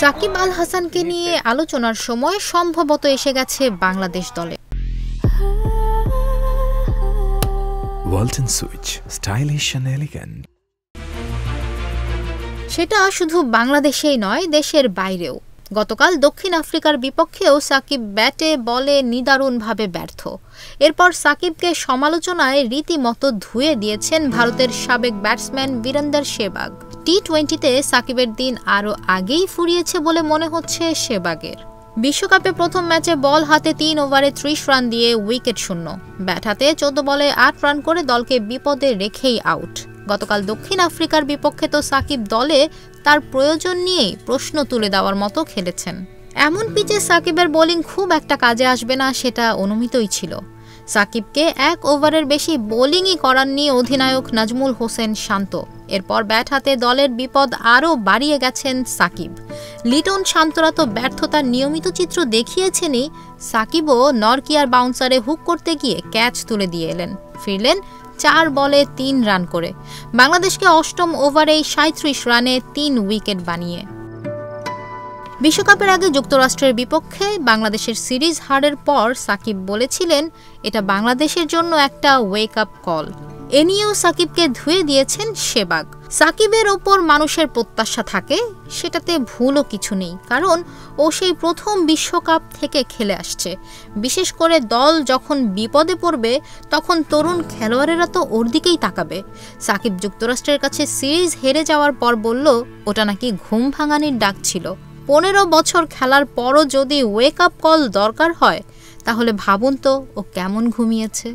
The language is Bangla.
সাকিব আল হাসানকে নিয়ে আলোচনার সময় সম্ভবত এসে গেছে বাংলাদেশ দলে। Walton switch, stylish and elegant. সেটা শুধু বাংলাদেশেই নয়, দেশের বাইরেও। গতকাল দক্ষিণ আফ্রিকার বিপক্ষেও সাকিব ব্যাটে বলে নিদারুণভাবে ব্যর্থ। এরপর সাকিবকে সমালোচনায় রীতিমতো ধুয়ে দিয়েছেন ভারতের সাবেক ব্যাটসম্যান বীরেন্দর সেহবাগ। টি-20তে সাকিবের দিন আরও আগেই ফুরিয়েছে বলে মনে হচ্ছে সেহবাগের। বিশ্বকাপে প্রথম ম্যাচে বল হাতে 3 ওভারে 30 রান দিয়ে উইকেট শূন্য, ব্যাট হাতে 14 বলে 8 রান করে দলকে বিপদে রেখেই আউট। গতকাল দক্ষিণ আফ্রিকার বিপক্ষে তো সাকিব দলে তার প্রয়োজন নিয়েই প্রশ্ন তুলে দেওয়ার মতো খেলেছেন। এমন পিচে সাকিবের বোলিং খুব একটা কাজে আসবে না, সেটা অনুমিতই ছিল। সাকিবকে 1 ওভারের বেশি বোলিংই করাননি অধিনায়ক নাজমুল হোসেন শান্ত। এরপর ব্যাট হাতে দলের বিপদ আরও বাড়িয়ে গেছেন সাকিব। লিটন শান্তরা তো ব্যর্থতার নিয়মিত চিত্র দেখিয়েছেনই, সাকিবও নরকিয়ার বাউন্সারে হুক করতে গিয়ে ক্যাচ তুলে দিয়ে এলেন, ফিরলেন 4 বলে 3 রান করে, বাংলাদেশকে অষ্টম ওভারেই 37 রানে 3 উইকেট বানিয়ে। বিশ্বকাপের আগে যুক্তরাষ্ট্রের বিপক্ষে বাংলাদেশের সিরিজ হারের পর সাকিব বলেছিলেন, এটা বাংলাদেশের জন্য একটা ওয়েক আপ কল। এ নিয়েও সাকিবকে ধুয়ে দিয়েছেন সেহবাগ। সাকিবের ওপর মানুষের প্রত্যাশা থাকে, সেটাতে ভুলও কিছু নেই, কারণ ও সেই প্রথম বিশ্বকাপ থেকে খেলে আসছে। বিশেষ করে দল যখন বিপদে পড়বে তখন তরুণ খেলোয়াড়েরা তো ওর দিকেই তাকাবে। সাকিব যুক্তরাষ্ট্রের কাছে সিরিজ হেরে যাওয়ার পর বলল, ওটা নাকি ঘুম ভাঙানির ডাক ছিল। 15 বছর খেলার পরও যদি ওয়েক আপ কল দরকার হয়, তাহলে ভাবুন তো ও কেমন ঘুমিয়েছে।